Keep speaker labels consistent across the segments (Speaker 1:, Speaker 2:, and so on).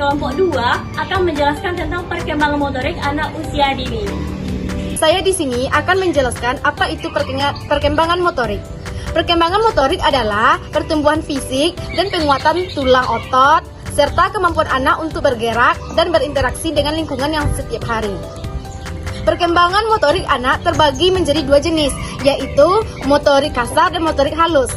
Speaker 1: kelompok 2 akan menjelaskan tentang perkembangan motorik anak usia dini.
Speaker 2: Saya di sini akan menjelaskan apa itu perkembangan motorik. Perkembangan motorik adalah pertumbuhan fisik dan penguatan tulang otot, serta kemampuan anak untuk bergerak dan berinteraksi dengan lingkungan yang setiap hari. Perkembangan motorik anak terbagi menjadi dua jenis, yaitu motorik kasar dan motorik halus.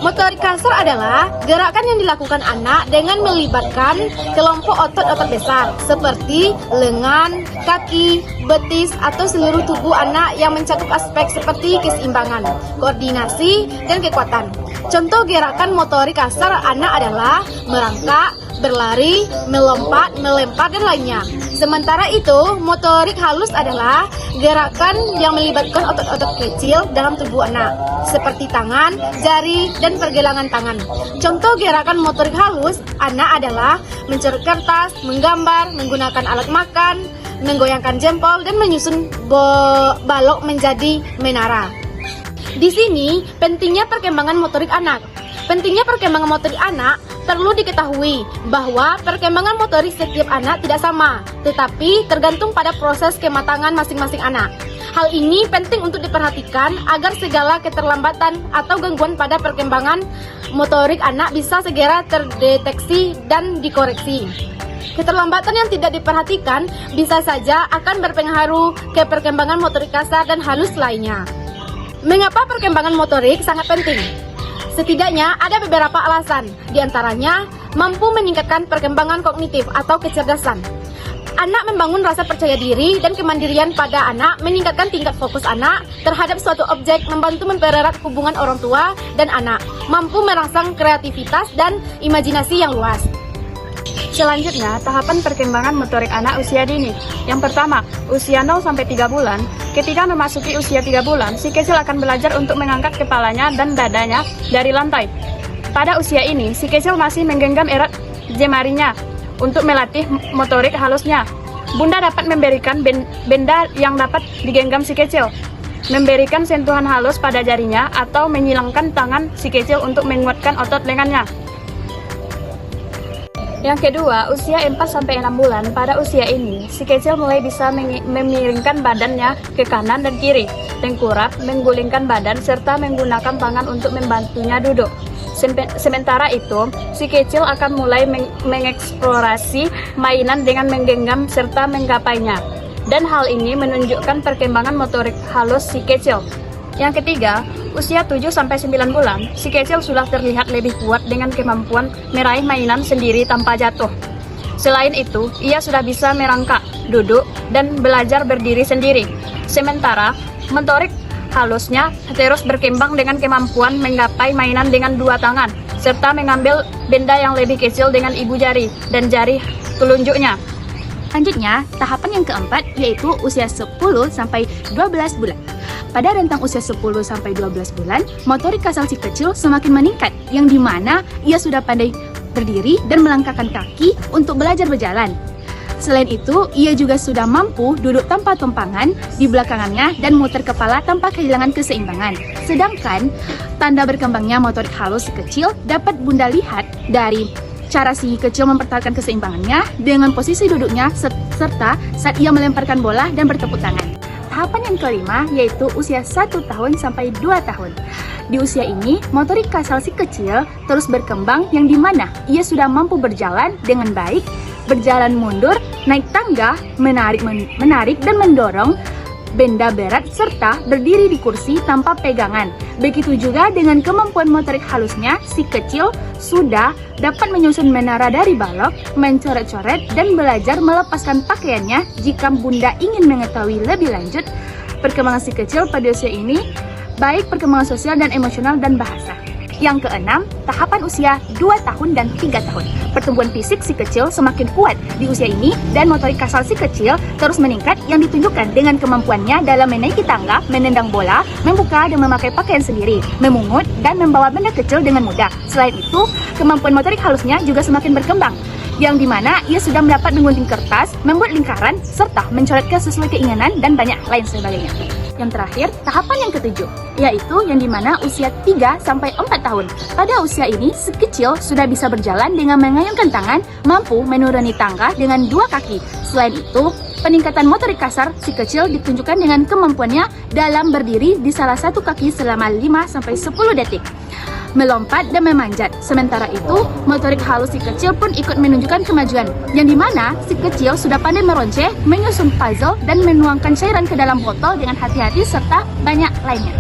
Speaker 2: Motorik kasar adalah gerakan yang dilakukan anak dengan melibatkan kelompok otot-otot besar seperti lengan, kaki, betis, atau seluruh tubuh anak yang mencakup aspek seperti keseimbangan, koordinasi, dan kekuatan. Contoh gerakan motorik kasar anak adalah merangkak, berlari, melompat, melempar, dan lainnya. Sementara itu, motorik halus adalah gerakan yang melibatkan otot-otot kecil dalam tubuh anak, seperti tangan, jari, dan pergelangan tangan. Contoh gerakan motorik halus anak adalah mencoret kertas, menggambar, menggunakan alat makan, menggoyangkan jempol, dan menyusun balok menjadi menara. Di sini, pentingnya perkembangan motorik anak. Pentingnya perkembangan motorik anak perlu diketahui bahwa perkembangan motorik setiap anak tidak sama, tetapi tergantung pada proses kematangan masing-masing anak. Hal ini penting untuk diperhatikan agar segala keterlambatan atau gangguan pada perkembangan motorik anak bisa segera terdeteksi dan dikoreksi. Keterlambatan yang tidak diperhatikan bisa saja akan berpengaruh ke perkembangan motorik kasar dan halus lainnya. Mengapa perkembangan motorik sangat penting? Setidaknya ada beberapa alasan, diantaranya mampu meningkatkan perkembangan kognitif atau kecerdasan. Anak membangun rasa percaya diri dan kemandirian pada anak, meningkatkan tingkat fokus anak terhadap suatu objek, membantu mempererat hubungan orang tua dan anak, mampu merangsang kreativitas dan imajinasi yang luas.
Speaker 3: Selanjutnya, tahapan perkembangan motorik anak usia dini. Yang pertama, usia 0-3 bulan. Ketika memasuki usia 3 bulan, si kecil akan belajar untuk mengangkat kepalanya dan dadanya dari lantai. Pada usia ini, si kecil masih menggenggam erat jemarinya untuk melatih motorik halusnya. Bunda dapat memberikan benda yang dapat digenggam si kecil, memberikan sentuhan halus pada jarinya, atau menyilangkan tangan si kecil untuk menguatkan otot lengannya. Yang kedua, usia 4-6 bulan. Pada usia ini, si kecil mulai bisa memiringkan badannya ke kanan dan kiri, tengkurap, menggulingkan badan, serta menggunakan tangan untuk membantunya duduk. Sementara itu, si kecil akan mulai mengeksplorasi mainan dengan menggenggam serta menggapainya. Dan hal ini menunjukkan perkembangan motorik halus si kecil. Yang ketiga, usia 7-9 bulan, si kecil sudah terlihat lebih kuat dengan kemampuan meraih mainan sendiri tanpa jatuh. Selain itu, ia sudah bisa merangkak, duduk, dan belajar berdiri sendiri. Sementara, motorik halusnya terus berkembang dengan kemampuan menggapai mainan dengan dua tangan, serta mengambil benda yang lebih kecil dengan ibu jari dan jari telunjuknya.
Speaker 4: Selanjutnya, tahapan yang keempat yaitu usia 10-12 bulan. Pada rentang usia 10-12 bulan, motorik kasar si kecil semakin meningkat, yang dimana ia sudah pandai berdiri dan melangkahkan kaki untuk belajar berjalan. Selain itu, ia juga sudah mampu duduk tanpa tumpangan di belakangnya dan muter kepala tanpa kehilangan keseimbangan. Sedangkan, tanda berkembangnya motorik halus si kecil dapat Bunda lihat dari cara si kecil mempertahankan keseimbangannya dengan posisi duduknya serta saat ia melemparkan bola dan bertepuk tangan. Tahapan yang kelima yaitu usia 1 tahun sampai 2 tahun. Di usia ini, motorik kasar si kecil terus berkembang yang dimana ia sudah mampu berjalan dengan baik, berjalan mundur, naik tangga, menarik dan mendorong benda berat, serta berdiri di kursi tanpa pegangan. Begitu juga dengan kemampuan motorik halusnya, si kecil sudah dapat menyusun menara dari balok, mencoret-coret, dan belajar melepaskan pakaiannya. Jika Bunda ingin mengetahui lebih lanjut perkembangan si kecil pada usia ini, baik perkembangan sosial dan emosional dan bahasa. Yang keenam, tahapan usia 2 tahun dan 3 tahun. Pertumbuhan fisik si kecil semakin kuat di usia ini dan motorik kasar si kecil terus meningkat yang ditunjukkan dengan kemampuannya dalam menaiki tangga, menendang bola, membuka dan memakai pakaian sendiri, memungut dan membawa benda kecil dengan mudah. Selain itu, kemampuan motorik halusnya juga semakin berkembang, yang dimana ia sudah mendapat menggunting kertas, membuat lingkaran, serta mencoretnya sesuai keinginan dan banyak lain sebagainya. Yang terakhir, tahapan yang ketujuh, yaitu yang dimana usia 3 sampai 4 tahun. Pada usia ini, si kecil sudah bisa berjalan dengan mengayunkan tangan, mampu menuruni tangga dengan 2 kaki. Selain itu, peningkatan motorik kasar si kecil ditunjukkan dengan kemampuannya dalam berdiri di salah satu kaki selama 5 sampai 10 detik. Melompat dan memanjat. Sementara itu, motorik halus si kecil pun ikut menunjukkan kemajuan, yang dimana si kecil sudah pandai meronceh, menyusun puzzle, dan menuangkan cairan ke dalam botol dengan hati-hati serta banyak lainnya.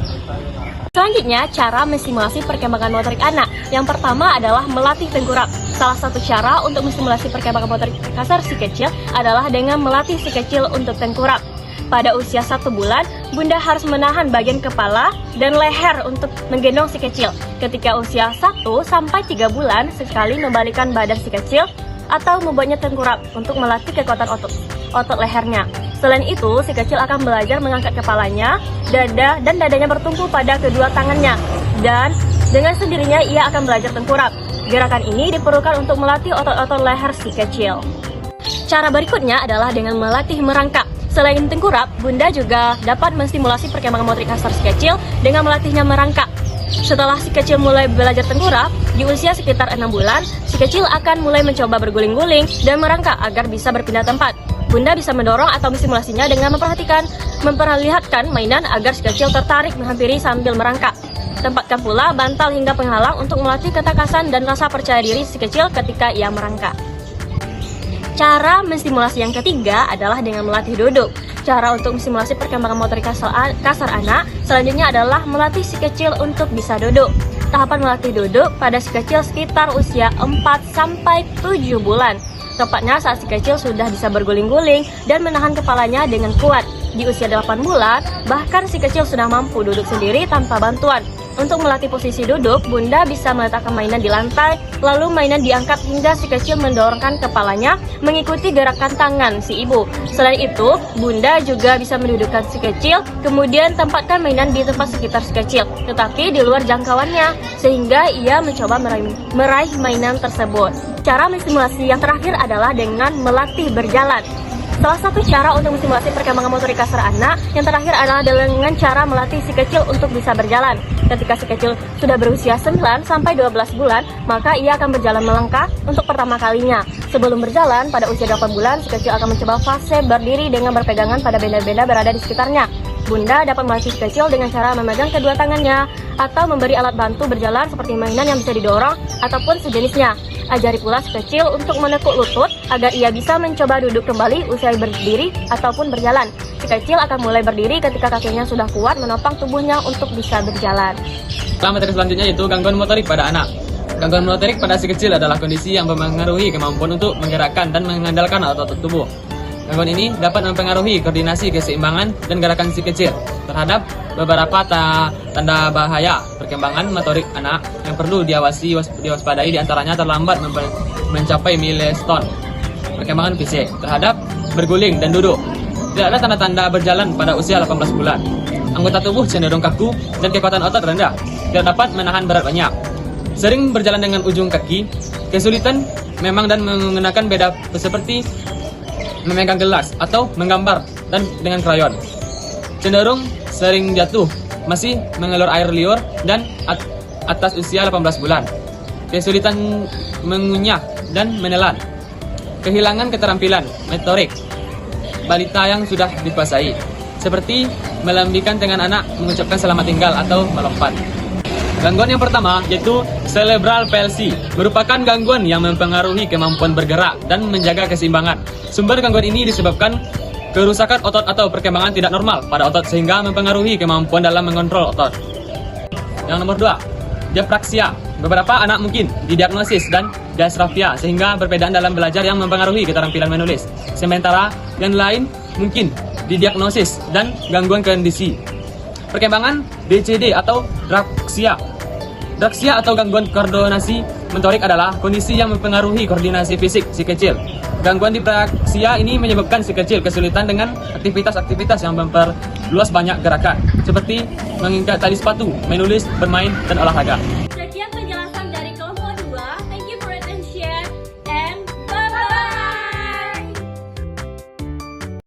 Speaker 1: Selanjutnya, cara menstimulasi perkembangan motorik anak. Yang pertama adalah melatih tengkurap. Salah satu cara untuk menstimulasi perkembangan motorik kasar si kecil adalah dengan melatih si kecil untuk tengkurap. Pada usia 1 bulan, Bunda harus menahan bagian kepala dan leher untuk menggendong si kecil. Ketika usia 1 sampai 3 bulan, sekali membalikkan badan si kecil atau membuatnya tengkurap untuk melatih kekuatan otot lehernya. Selain itu, si kecil akan belajar mengangkat kepalanya, dada, dan dadanya bertumpu pada kedua tangannya. Dan dengan sendirinya ia akan belajar tengkurap. Gerakan ini diperlukan untuk melatih otot-otot leher si kecil. Cara berikutnya adalah dengan melatih merangkak. Selain tengkurap, Bunda juga dapat menstimulasi perkembangan motorik kasar si kecil dengan melatihnya merangkak. Setelah si kecil mulai belajar tengkurap, di usia sekitar 6 bulan, si kecil akan mulai mencoba berguling-guling dan merangkak agar bisa berpindah tempat. Bunda bisa mendorong atau menstimulasinya dengan memperlihatkan mainan agar si kecil tertarik menghampiri sambil merangkak. Tempatkan pula bantal hingga penghalang untuk melatih ketakasan dan rasa percaya diri si kecil ketika ia merangkak. Cara menstimulasi yang ketiga adalah dengan melatih duduk. Cara untuk menstimulasi perkembangan motorik kasar anak selanjutnya adalah melatih si kecil untuk bisa duduk. Tahapan melatih duduk pada si kecil sekitar usia 4 sampai 7 bulan. Tepatnya saat si kecil sudah bisa berguling-guling dan menahan kepalanya dengan kuat. Di usia 8 bulan, bahkan si kecil sudah mampu duduk sendiri tanpa bantuan. Untuk melatih posisi duduk, Bunda bisa meletakkan mainan di lantai, lalu mainan diangkat hingga si kecil mendorongkan kepalanya mengikuti gerakan tangan si ibu. Selain itu, Bunda juga bisa mendudukkan si kecil, kemudian tempatkan mainan di tempat sekitar si kecil, tetapi di luar jangkauannya, sehingga ia mencoba meraih mainan tersebut. Cara menstimulasi yang terakhir adalah dengan melatih berjalan. Salah satu cara untuk menstimulasi perkembangan motorik kasar anak yang terakhir adalah dengan cara melatih si kecil untuk bisa berjalan. Ketika si kecil sudah berusia 9 sampai 12 bulan, maka ia akan berjalan melangkah untuk pertama kalinya. Sebelum berjalan, pada usia 8 bulan, si kecil akan mencoba fase berdiri dengan berpegangan pada benda-benda berada di sekitarnya. Bunda dapat melatih si kecil dengan cara memegang kedua tangannya atau memberi alat bantu berjalan seperti mainan yang bisa didorong ataupun sejenisnya. Ajari pula si kecil untuk menekuk lutut agar ia bisa mencoba duduk kembali usai berdiri ataupun berjalan. Si kecil akan mulai berdiri ketika kakinya sudah kuat menopang tubuhnya untuk bisa berjalan.
Speaker 5: Materi selanjutnya yaitu gangguan motorik pada anak. Gangguan motorik pada si kecil adalah kondisi yang mempengaruhi kemampuan untuk menggerakkan dan mengandalkan otot tubuh. Gangguan ini dapat mempengaruhi koordinasi, keseimbangan, dan gerakan si kecil. Terhadap beberapa tanda bahaya perkembangan motorik anak yang perlu diwaspadai diantaranya terlambat mencapai milestone perkembangan fisik, terhadap berguling dan duduk. Tidak ada tanda-tanda berjalan pada usia 18 bulan. Anggota tubuh cenderung kaku dan kekuatan otot rendah, tidak dapat menahan berat banyak. Sering berjalan dengan ujung kaki, kesulitan memang dan menggunakan beda seperti memegang gelas atau menggambar dan dengan krayon. Cenderung sering jatuh, masih mengelur air liur dan atas usia 18 bulan. Kesulitan mengunyah dan menelan. Kehilangan keterampilan motorik balita yang sudah dikuasai, seperti melambaikan tangan anak, mengucapkan selamat tinggal atau melompat. Gangguan yang pertama yaitu cerebral palsy, merupakan gangguan yang mempengaruhi kemampuan bergerak dan menjaga keseimbangan. Sumber gangguan ini disebabkan kerusakan otot atau perkembangan tidak normal pada otot sehingga mempengaruhi kemampuan dalam mengontrol otot. Yang nomor 2, dyspraxia. Beberapa anak mungkin didiagnosis dan dysrafia sehingga perbedaan dalam belajar yang mempengaruhi keterampilan menulis. Sementara yang lain mungkin didiagnosis dan gangguan kondisi. Perkembangan BCD atau dyspraxia. Dyspraxia atau gangguan koordinasi motorik adalah kondisi yang mempengaruhi koordinasi fisik si kecil. Gangguan dyspraxia ini menyebabkan si kecil kesulitan dengan aktivitas-aktivitas yang memperluas banyak gerakan, seperti mengikat tali sepatu, menulis, bermain, dan olahraga.